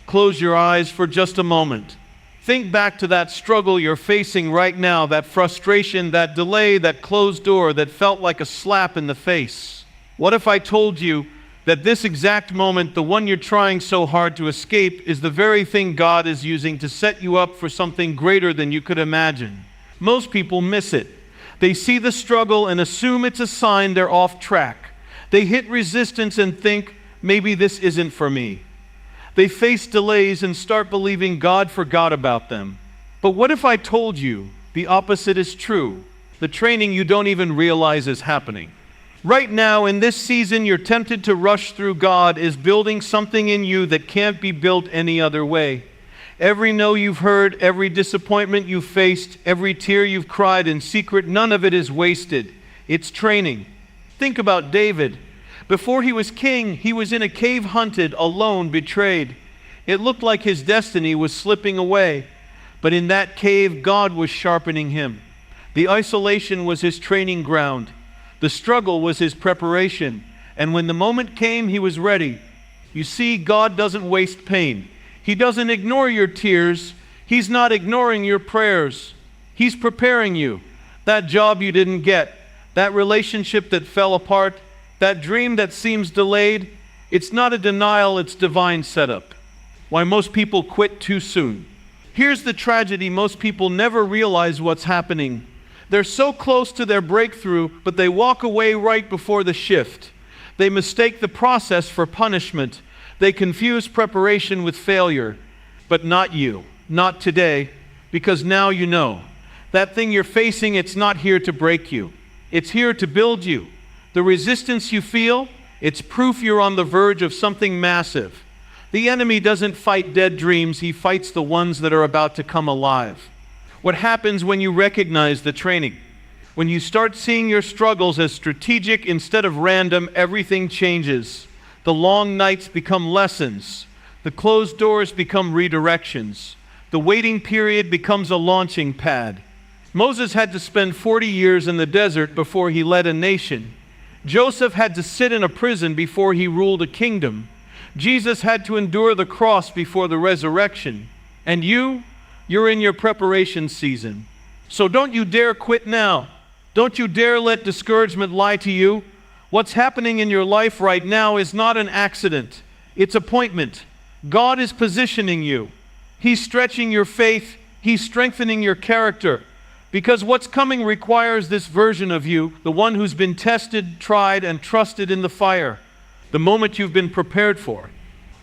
Close your eyes for just a moment. Think back to that struggle you're facing right now, that frustration, that delay, that closed door that felt like a slap in the face. What if I told you that this exact moment, the one you're trying so hard to escape, is the very thing God is using to set you up for something greater than you could imagine? Most people miss it. They see the struggle and assume it's a sign they're off track. They hit resistance and think, maybe this isn't for me. They face delays and start believing God forgot about them. But what if I told you the opposite is true? The training you don't even realize is happening. Right now, in this season, you're tempted to rush through. God is building something in you that can't be built any other way. Every no you've heard, every disappointment you've faced, every tear you've cried in secret, none of it is wasted. It's training. Think about David. Before he was king, he was in a cave, hunted, alone, betrayed. It looked like his destiny was slipping away. But in that cave, God was sharpening him. The isolation was his training ground. The struggle was his preparation. And when the moment came, he was ready. You see, God doesn't waste pain. He doesn't ignore your tears. He's not ignoring your prayers. He's preparing you. That job you didn't get, that relationship that fell apart, that dream that seems delayed, it's not a denial, it's divine setup. Why most people quit too soon. Here's the tragedy: most people never realize what's happening. They're so close to their breakthrough, but they walk away right before the shift. They mistake the process for punishment. They confuse preparation with failure. But not you, not today, because now you know. That thing you're facing, it's not here to break you. It's here to build you. The resistance you feel, it's proof you're on the verge of something massive. The enemy doesn't fight dead dreams, he fights the ones that are about to come alive. What happens when you recognize the training? When you start seeing your struggles as strategic instead of random, everything changes. The long nights become lessons. The closed doors become redirections. The waiting period becomes a launching pad. Moses had to spend 40 years in the desert before he led a nation. Joseph had to sit in a prison before he ruled a kingdom. Jesus had to endure the cross before the resurrection. And you're in your preparation season. So don't you dare quit now. Don't you dare let discouragement lie to you. What's happening in your life right now is not an accident. It's appointment. God is positioning you. He's stretching your faith. He's strengthening your character. Because what's coming requires this version of you, the one who's been tested, tried, and trusted in the fire, the moment you've been prepared for.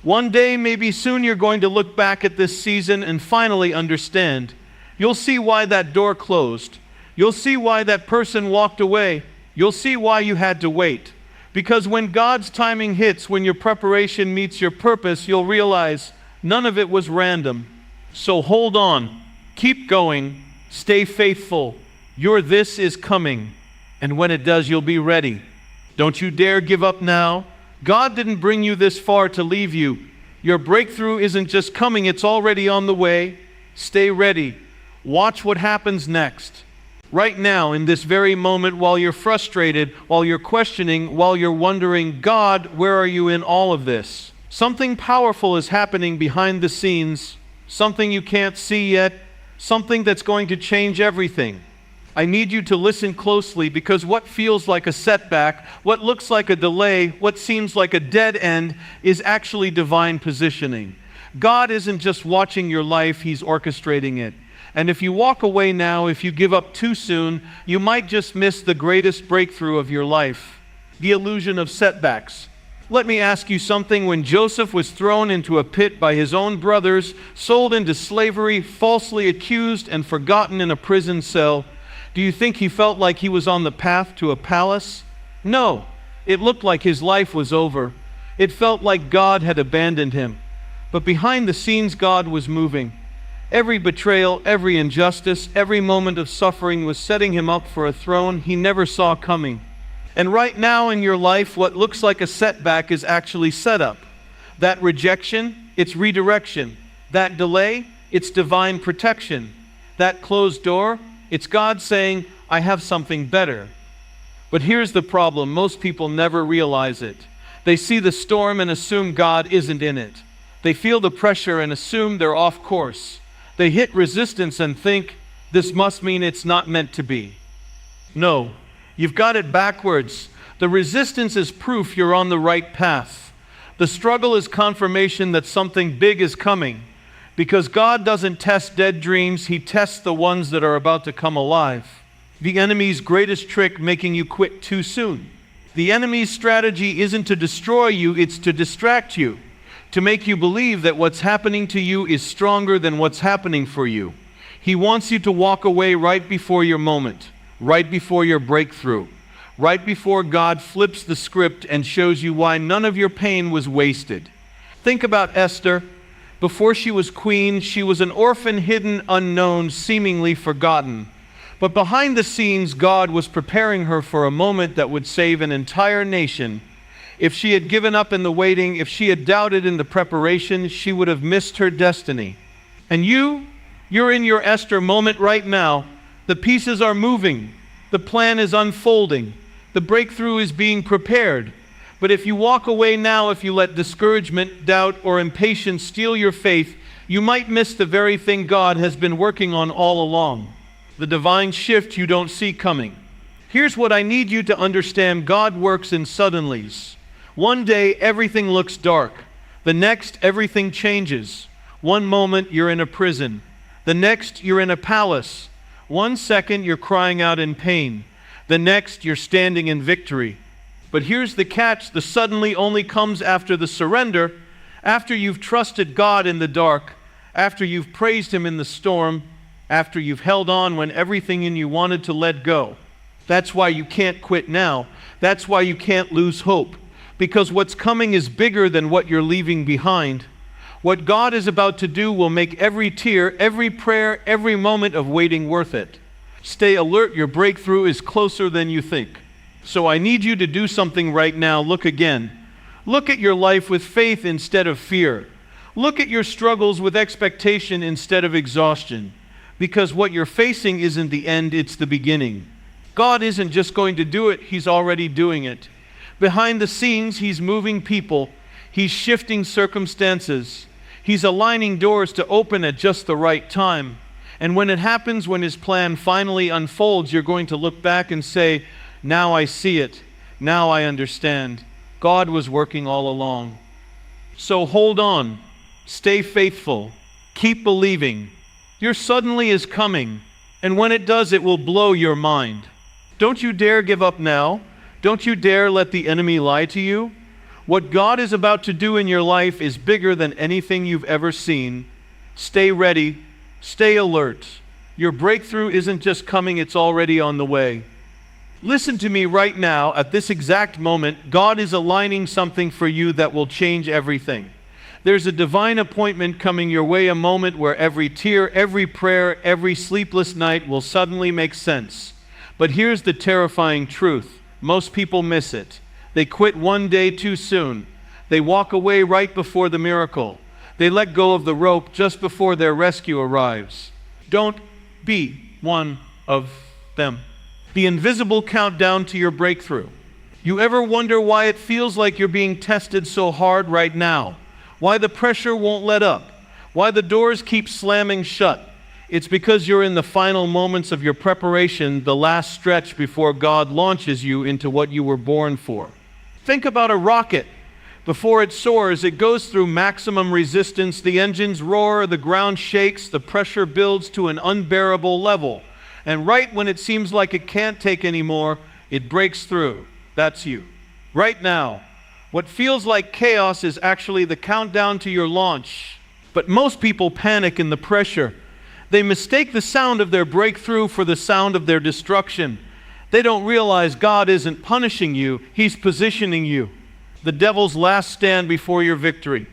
One day, maybe soon, you're going to look back at this season and finally understand. You'll see why that door closed. You'll see why that person walked away. You'll see why you had to wait. Because when God's timing hits, when your preparation meets your purpose, you'll realize none of it was random. So hold on, keep going, stay faithful. Your this is coming, and when it does, you'll be ready. Don't you dare give up now. God didn't bring you this far to leave you. Your breakthrough isn't just coming, it's already on the way. Stay ready. Watch what happens next. Right now, in this very moment, while you're frustrated, while you're questioning, while you're wondering, God, where are you in all of this? Something powerful is happening behind the scenes, something you can't see yet, something that's going to change everything. I need you to listen closely, because what feels like a setback, what looks like a delay, what seems like a dead end is actually divine positioning. God isn't just watching your life, He's orchestrating it. And if you walk away now, if you give up too soon, you might just miss the greatest breakthrough of your life, the illusion of setbacks. Let me ask you something. When Joseph was thrown into a pit by his own brothers, sold into slavery, falsely accused, and forgotten in a prison cell, do you think he felt like he was on the path to a palace? No. It looked like his life was over. It felt like God had abandoned him. But behind the scenes, God was moving. Every betrayal, every injustice, every moment of suffering was setting him up for a throne he never saw coming. And right now in your life, what looks like a setback is actually set up. That rejection, it's redirection. That delay, it's divine protection. That closed door, it's God saying, I have something better. But here's the problem. Most people never realize it. They see the storm and assume God isn't in it. They feel the pressure and assume they're off course. They hit resistance and think, this must mean it's not meant to be. No, you've got it backwards. The resistance is proof you're on the right path. The struggle is confirmation that something big is coming. Because God doesn't test dead dreams, He tests the ones that are about to come alive. The enemy's greatest trick, making you quit too soon. The enemy's strategy isn't to destroy you, it's to distract you. To make you believe that what's happening to you is stronger than what's happening for you. He wants you to walk away right before your moment, right before your breakthrough, right before God flips the script and shows you why none of your pain was wasted. Think about Esther. Before she was queen, she was an orphan, hidden, unknown, seemingly forgotten. But behind the scenes, God was preparing her for a moment that would save an entire nation. If she had given up in the waiting, if she had doubted in the preparation, she would have missed her destiny. And you're in your Esther moment right now. The pieces are moving. The plan is unfolding. The breakthrough is being prepared. But if you walk away now, if you let discouragement, doubt, or impatience steal your faith, you might miss the very thing God has been working on all along. The divine shift you don't see coming. Here's what I need you to understand. God works in suddenlies. One day, everything looks dark. The next, everything changes. One moment, you're in a prison. The next, you're in a palace. 1 second, you're crying out in pain. The next, you're standing in victory. But here's the catch. The suddenly only comes after the surrender, after you've trusted God in the dark, after you've praised Him in the storm, after you've held on when everything in you wanted to let go. That's why you can't quit now. That's why you can't lose hope. Because what's coming is bigger than what you're leaving behind. What God is about to do will make every tear, every prayer, every moment of waiting worth it. Stay alert. Your breakthrough is closer than you think. So I need you to do something right now. Look again. Look at your life with faith instead of fear. Look at your struggles with expectation instead of exhaustion. Because what you're facing isn't the end, it's the beginning. God isn't just going to do it, He's already doing it. Behind the scenes, He's moving people. He's shifting circumstances. He's aligning doors to open at just the right time. And when it happens, when His plan finally unfolds, you're going to look back and say, now I see it. Now I understand. God was working all along. So hold on. Stay faithful. Keep believing. Your suddenly is coming. And when it does, it will blow your mind. Don't you dare give up now. Don't you dare let the enemy lie to you. What God is about to do in your life is bigger than anything you've ever seen. Stay ready. Stay alert. Your breakthrough isn't just coming, it's already on the way. Listen to me right now. At this exact moment, God is aligning something for you that will change everything. There's a divine appointment coming your way, a moment where every tear, every prayer, every sleepless night will suddenly make sense. But here's the terrifying truth. Most people miss it. They quit one day too soon. They walk away right before the miracle. They let go of the rope just before their rescue arrives. Don't be one of them. The invisible countdown to your breakthrough. You ever wonder why it feels like you're being tested so hard right now? Why the pressure won't let up? Why the doors keep slamming shut? It's because you're in the final moments of your preparation, the last stretch before God launches you into what you were born for. Think about a rocket. Before it soars, it goes through maximum resistance. The engines roar, the ground shakes, the pressure builds to an unbearable level. And right when it seems like it can't take any more, it breaks through. That's you. Right now, what feels like chaos is actually the countdown to your launch. But most people panic in the pressure. They mistake the sound of their breakthrough for the sound of their destruction. They don't realize God isn't punishing you, He's positioning you. The devil's last stand before your victory.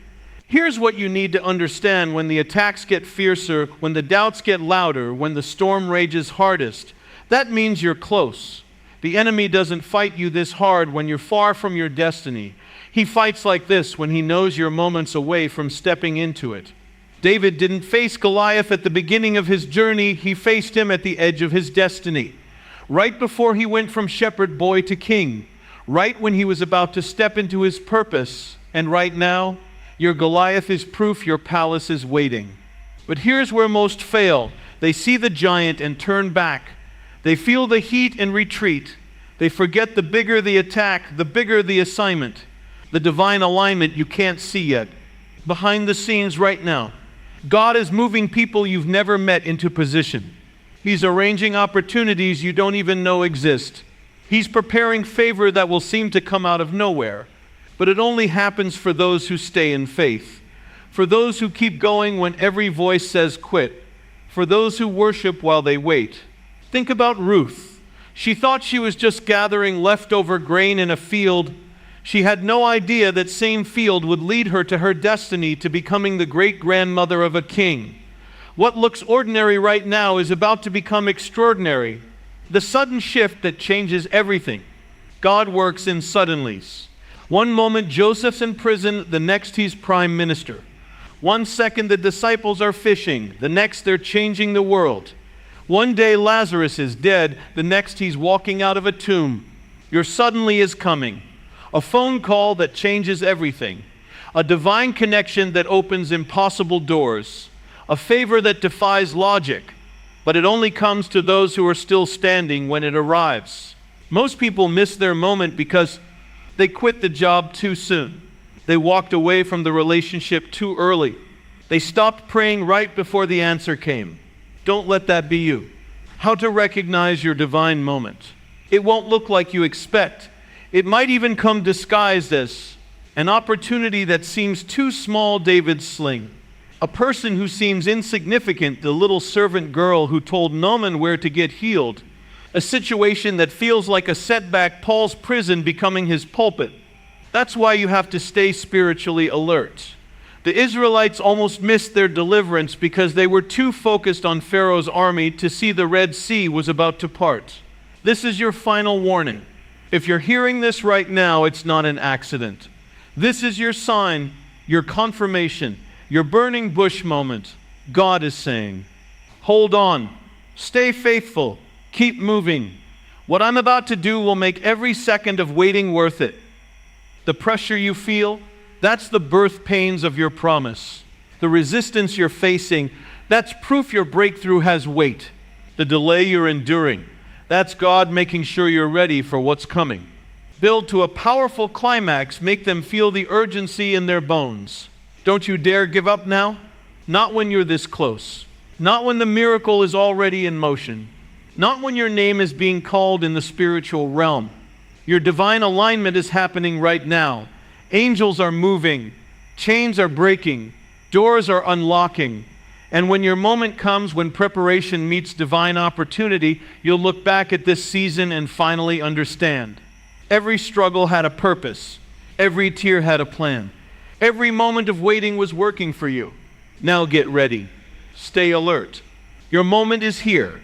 Here's what you need to understand when the attacks get fiercer, when the doubts get louder, when the storm rages hardest. That means you're close. The enemy doesn't fight you this hard when you're far from your destiny. He fights like this when he knows you're moments away from stepping into it. David didn't face Goliath at the beginning of his journey, he faced him at the edge of his destiny. Right before he went from shepherd boy to king. Right when he was about to step into his purpose. And right now, Your Goliath is proof your palace is waiting. But here's where most fail. They see the giant and turn back. They feel the heat and retreat. They forget the bigger the attack, the bigger the assignment, the divine alignment you can't see yet. Behind the scenes right now, God is moving people you've never met into position. He's arranging opportunities you don't even know exist. He's preparing favor that will seem to come out of nowhere. But it only happens for those who stay in faith, for those who keep going when every voice says quit, for those who worship while they wait. Think about Ruth. She thought she was just gathering leftover grain in a field. She had no idea that same field would lead her to her destiny to becoming the great-grandmother of a king. What looks ordinary right now is about to become extraordinary. The sudden shift that changes everything. God works in suddenlies. One moment Joseph's in prison, the next he's prime minister. One second the disciples are fishing, the next they're changing the world. One day Lazarus is dead, the next he's walking out of a tomb. Your suddenly is coming. A phone call that changes everything. A divine connection that opens impossible doors. A favor that defies logic. But it only comes to those who are still standing when it arrives. Most people miss their moment because they quit the job too soon. They walked away from the relationship too early. They stopped praying right before the answer came. Don't let that be you. How to recognize your divine moment. It won't look like you expect. It might even come disguised as an opportunity that seems too small, David's sling. A person who seems insignificant, the little servant girl who told Naaman where to get healed. A situation that feels like a setback, Paul's prison becoming his pulpit. That's why you have to stay spiritually alert. The Israelites almost missed their deliverance because they were too focused on Pharaoh's army to see the Red Sea was about to part. This is your final warning. If you're hearing this right now, it's not an accident. This is your sign, your confirmation, your burning bush moment. God is saying, hold on, stay faithful, keep moving. What I'm about to do will make every second of waiting worth it. The pressure you feel, that's the birth pains of your promise. The resistance you're facing, that's proof your breakthrough has weight. The delay you're enduring, that's God making sure you're ready for what's coming. Build to a powerful climax, make them feel the urgency in their bones. Don't you dare give up now. Not when you're this close. Not when the miracle is already in motion. Not when your name is being called in the spiritual realm. Your divine alignment is happening right now. Angels are moving. Chains are breaking. Doors are unlocking. And when your moment comes, when preparation meets divine opportunity, you'll look back at this season and finally understand. Every struggle had a purpose. Every tear had a plan. Every moment of waiting was working for you. Now get ready. Stay alert. Your moment is here.